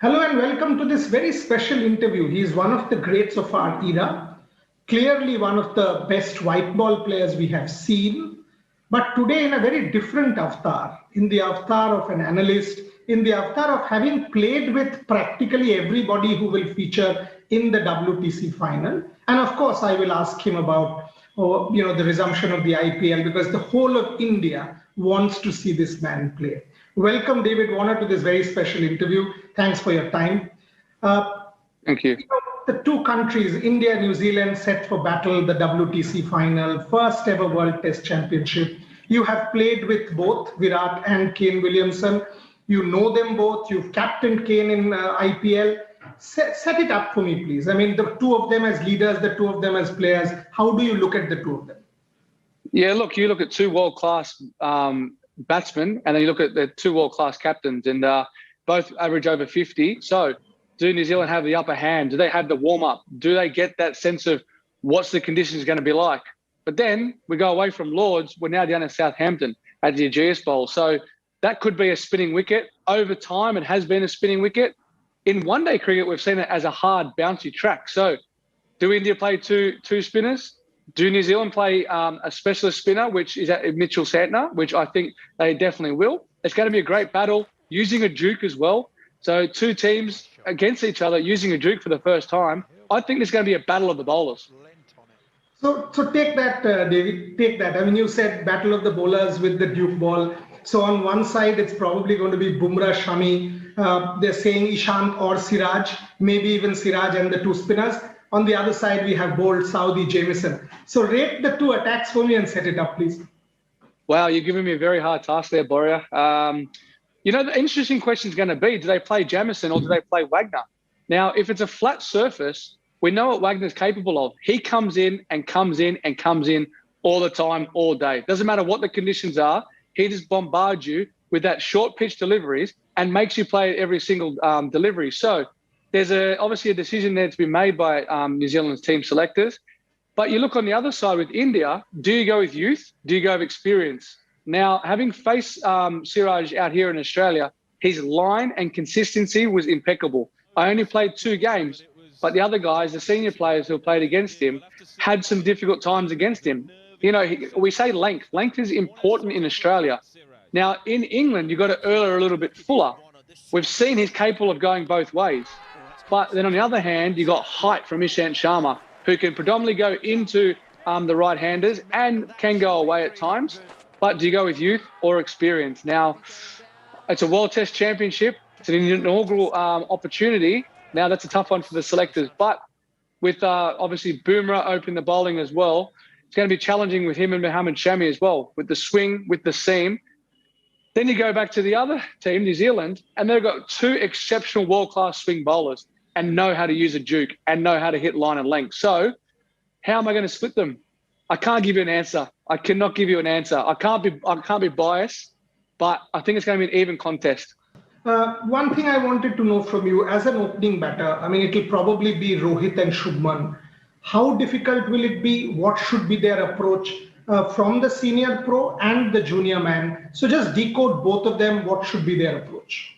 Hello and welcome to this very special interview. He is one of the greats of our era, clearly one of the best white ball players we have seen, but today in a very different avatar, in the avatar of an analyst, in the avatar of having played with practically everybody who will feature in the WTC final. And of course, I will ask him about the resumption of the IPL because the whole of India wants to see this man play. Welcome, David Warner, to this very special interview. Thanks for your time. Thank you. The two countries, India and New Zealand, set for battle the WTC final, first ever World Test Championship. You have played with both Virat and Kane Williamson. You know them both. You've captained Kane in IPL. Set it up for me, please. I mean, the two of them as leaders, the two of them as players. How do you look at the two of them? Yeah, look, you look at two world-class batsmen, and then you look at the two world-class captains, and both average over 50. So do New Zealand have the upper hand? Do they have the warm-up? Do they get that sense of what's the conditions going to be like? But then we go away from Lords. We're now down in Southampton at the Ageas Bowl. So that could be a spinning wicket. Over time, it has been a spinning wicket. In one-day cricket, we've seen it as a hard, bouncy track. So do India play two spinners? Do New Zealand play a specialist spinner, which is Mitchell Santner, which I think they definitely will? It's going to be a great battle using a duke as well. So two teams against each other using a duke for the first time. I think there's going to be a battle of the bowlers. So take that, David, take that. I mean, you said battle of the bowlers with the duke ball. So on one side, it's probably going to be Bumrah, Shami. They're saying Ishant or Siraj, maybe even Siraj and the two spinners. On the other side, we have Bolt, Saudi, Jamieson. So rate the two attacks for me and set it up, please. Wow, you're giving me a very hard task there, Boria. The interesting question is going to be, do they play Jamieson or do they play Wagner? Now, if it's a flat surface, we know what Wagner's capable of. He comes in and comes in and comes in all the time, all day. Doesn't matter what the conditions are. He just bombards you with that short pitch deliveries and makes you play every single delivery. So there's obviously a decision there to be made by New Zealand's team selectors. But you look on the other side with India, do you go with youth? Do you go with experience? Now, having faced Siraj out here in Australia, his line and consistency was impeccable. I only played 2 games, but the other guys, the senior players who played against him, had some difficult times against him. We say length. Length is important in Australia. Now, in England, you've got to err a little bit fuller. We've seen he's capable of going both ways. But then on the other hand, you got height from Ishant Sharma, who can predominantly go into the right-handers and can go away at times. But do you go with youth or experience? Now, it's a World Test Championship. It's an inaugural opportunity. Now, that's a tough one for the selectors. But with obviously Bumrah opening the bowling as well, it's going to be challenging with him and Mohammad Shami as well, with the swing, with the seam. Then you go back to the other team, New Zealand, and they've got 2 exceptional world-class swing bowlers and know how to use a duke and know how to hit line and length. So how am I going to split them? I can't give you an answer. I cannot give you an answer. I can't be biased, but I think it's going to be an even contest. One thing I wanted to know from you as an opening batter, I mean, it'll probably be Rohit and Shubman. How difficult will it be? What should be their approach from the senior pro and the junior man? So just decode both of them. What should be their approach?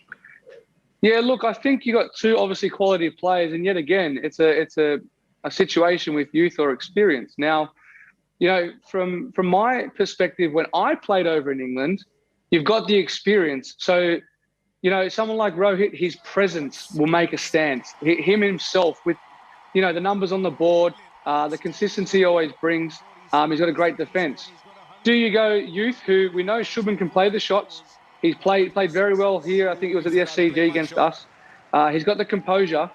Yeah, look, I think you got 2 obviously quality players, and yet again, it's a situation with youth or experience. Now, from my perspective, when I played over in England, you've got the experience. So, someone like Rohit, his presence will make a stance. Him himself with, the numbers on the board, the consistency he always brings. He's got a great defence. Do you go youth, who we know Shubman can play the shots? He's played very well here. I think it was at the SCG against us. He's got the composure.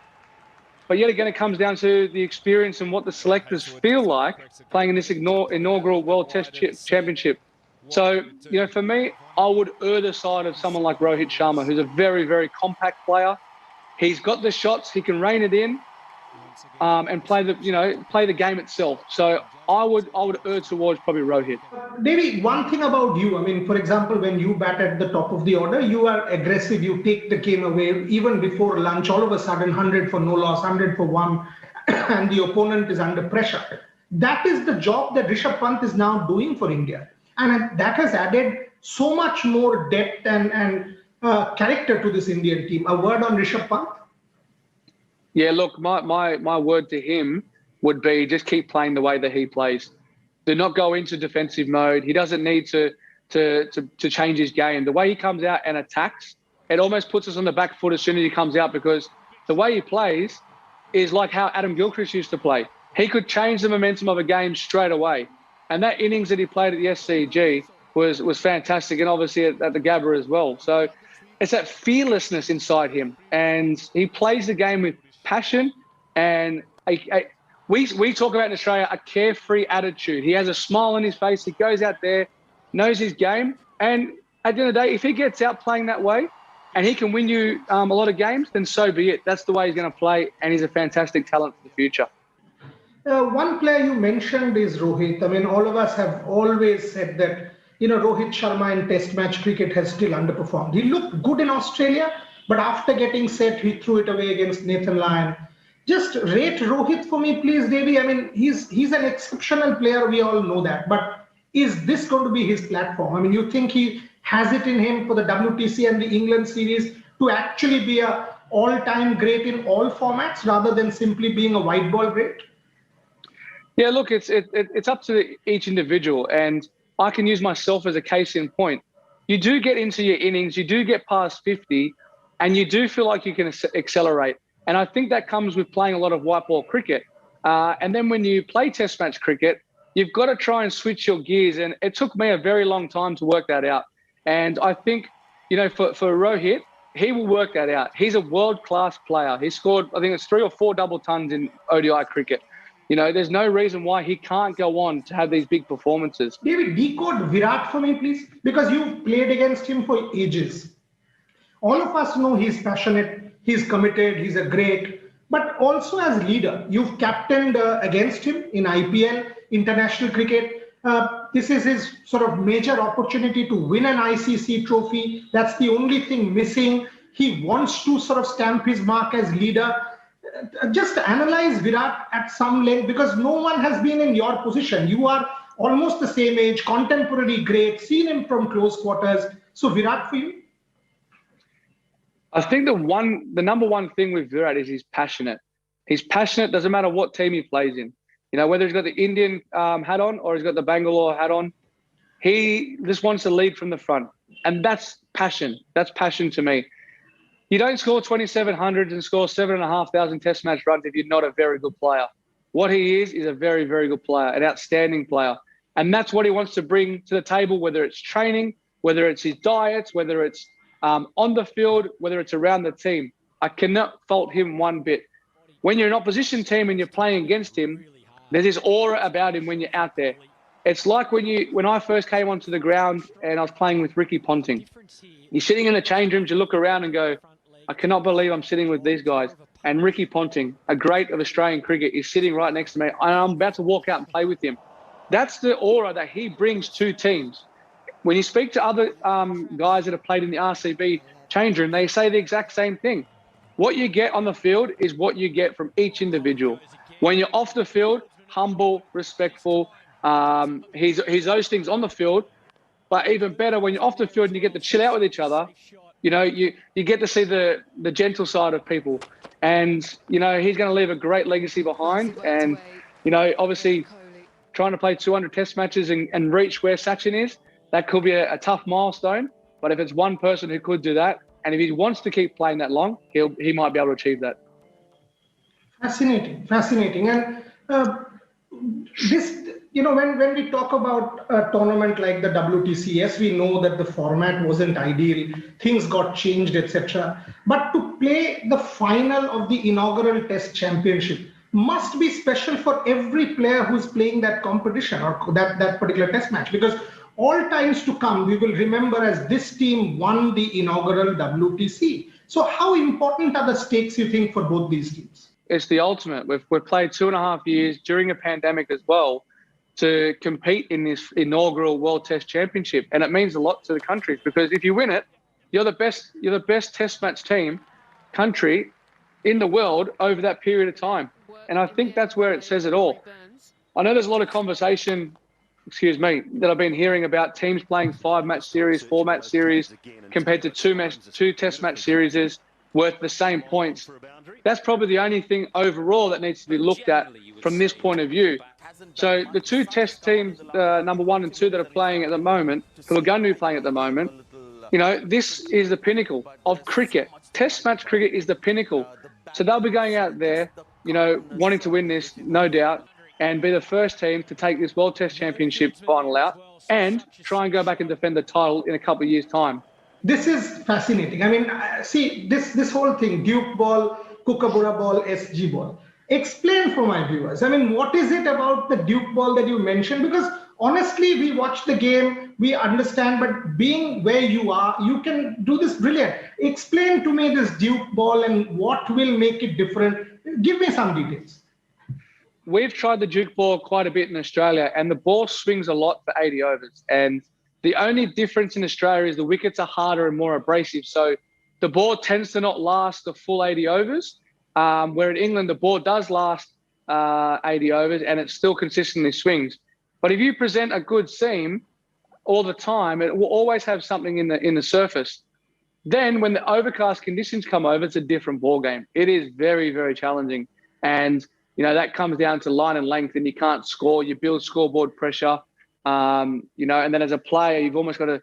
But yet again, it comes down to the experience and what the selectors feel like playing in this inaugural World Test Championship. So, for me, I would err the side of someone like Rohit Sharma, who's a very, very compact player. He's got the shots. He can rein it in and play the game itself. So I would err towards probably Rohit. David, one thing about you, I mean, for example, when you bat at the top of the order, you are aggressive. You take the game away even before lunch. All of a sudden, 100 for no loss, 100 for 1, and the opponent is under pressure. That is the job that Rishabh Pant is now doing for India. And that has added so much more depth and character to this Indian team. A word on Rishabh Pant? Yeah, look, my word to him would be just keep playing the way that he plays. Do not go into defensive mode. He doesn't need to change his game. The way he comes out and attacks, it almost puts us on the back foot as soon as he comes out, because the way he plays is like how Adam Gilchrist used to play. He could change the momentum of a game straight away. And that innings that he played at the SCG was fantastic, and obviously at the Gabba as well. So it's that fearlessness inside him, and he plays the game with passion. And we talk about in Australia a carefree attitude. He has a smile on his face. He goes out there, knows his game, and at the end of the day, if he gets out playing that way and he can win you a lot of games, then so be it. That's the way he's going to play, and he's a fantastic talent for the future. One player you mentioned is Rohit. I mean, all of us have always said that, Rohit Sharma in Test match cricket has still underperformed. He looked good in Australia, but after getting set, he threw it away against Nathan Lyon. Just rate Rohit for me, please, Davey. I mean, he's an exceptional player. We all know that. But is this going to be his platform? I mean, you think he has it in him for the WTC and the England series to actually be a all-time great in all formats rather than simply being a white ball great? Yeah, look, it's up to each individual, and I can use myself as a case in point. You do get into your innings, you do get past 50, and you do feel like you can accelerate. And I think that comes with playing a lot of white ball cricket. And then when you play Test match cricket, you've got to try and switch your gears. And it took me a very long time to work that out. And I think, for Rohit, he will work that out. He's a world-class player. He scored, I think it's 3 or 4 double tons in ODI cricket. There's no reason why he can't go on to have these big performances. David, decode Virat for me, please, because you've played against him for ages. All of us know he's passionate, he's committed, he's a great, but also as leader, you've captained against him in IPL, international cricket. This is his sort of major opportunity to win an ICC trophy. That's the only thing missing. He wants to sort of stamp his mark as leader. Just analyze Virat at some length, because no one has been in your position. You are almost the same age, contemporary great, seen him from close quarters. So Virat for you? I think the number one thing with Virat is he's passionate. He's passionate, doesn't matter what team he plays in. Whether he's got the Indian hat on or he's got the Bangalore hat on, he just wants to lead from the front. And that's passion. That's passion to me. You don't score 2,700 and score 7,500 Test match runs if you're not a very good player. What he is a very, very good player, an outstanding player. And that's what he wants to bring to the table, whether it's training, whether it's his diets, whether it's on the field, whether it's around the team. I cannot fault him one bit. When you're an opposition team and you're playing against him, there's this aura about him when you're out there. It's like when I first came onto the ground and I was playing with Ricky Ponting. You're sitting in the change rooms, you look around and go, I cannot believe I'm sitting with these guys. And Ricky Ponting, a great of Australian cricket, is sitting right next to me. I'm about to walk out and play with him. That's the aura that he brings to teams. When you speak to other guys that have played in the RCB change room, they say the exact same thing. What you get on the field is what you get from each individual. When you're off the field, humble, respectful. He's those things on the field. But even better, when you're off the field and you get to chill out with each other, you get to see the gentle side of people. And, he's going to leave a great legacy behind. And, obviously trying to play 200 Test matches and reach where Sachin is, that could be a tough milestone. But if it's one person who could do that, and if he wants to keep playing that long, he might be able to achieve that. Fascinating. And this, when we talk about a tournament like the WTC, yes, we know that the format wasn't ideal, things got changed, etc. But to play the final of the inaugural Test Championship must be special for every player who's playing that competition or that particular Test match, because all times to come, we will remember as this team won the inaugural WTC. So how important are the stakes, you think, for both these teams? It's the ultimate. We've played 2.5 years during a pandemic as well to compete in this inaugural World Test Championship. And it means a lot to the country, because if you win it, you're the best Test match country in the world over that period of time. And I think that's where it says it all. I know there's a lot of conversation that I've been hearing about teams playing 5-match series, 4-match series, compared to two test match series is worth the same points. That's probably the only thing overall that needs to be looked at from this point of view. So the two test teams, number 1 and 2 that are playing at the moment, who are going to be playing at the moment, this is the pinnacle of cricket. Test match cricket is the pinnacle. So they'll be going out there, wanting to win this, no doubt, and be the first team to take this World Test Championship final out and try and go back and defend the title in a couple of years' time. This is fascinating. I mean, see, this whole thing, Duke ball, Kookaburra ball, SG ball. Explain for my viewers. I mean, what is it about the Duke ball that you mentioned? Because honestly, we watch the game, we understand, but being where you are, you can do this brilliant. Explain to me this Duke ball and what will make it different. Give me some details. We've tried the Duke ball quite a bit in Australia, and the ball swings a lot for 80 overs. And the only difference in Australia is the wickets are harder and more abrasive. So the ball tends to not last the full 80 overs, where in England, the ball does last 80 overs and it still consistently swings. But if you present a good seam all the time, it will always have something in the surface. Then when the overcast conditions come over, it's a different ball game. It is very, very challenging. And that comes down to line and length, and you can't score. You build scoreboard pressure, and then as a player, you've almost got to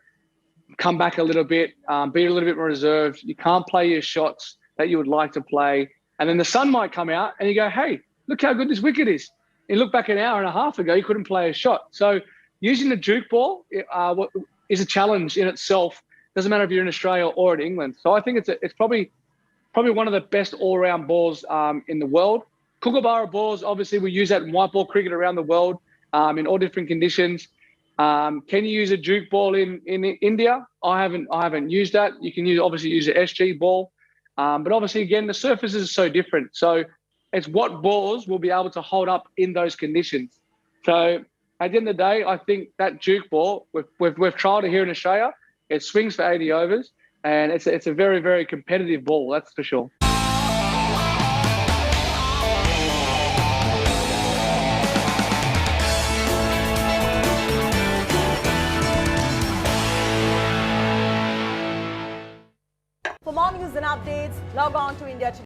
come back a little bit, be a little bit more reserved. You can't play your shots that you would like to play. And then the sun might come out and you go, hey, look how good this wicket is. You look back an hour and a half ago, you couldn't play a shot. So using the Duke ball is a challenge in itself. Doesn't matter if you're in Australia or in England. So I think it's probably one of the best all-round balls in the world. Kookaburra balls, obviously, we use that in white ball cricket around the world in all different conditions. Can you use a Duke ball in India? I haven't used that. You can obviously use an SG ball, but obviously again the surfaces are so different. So it's what balls will be able to hold up in those conditions. So at the end of the day, I think that Duke ball we've trialled it here in Australia. It swings for 80 overs, and it's a very, very competitive ball. That's for sure. For more news and updates, log on to India Today.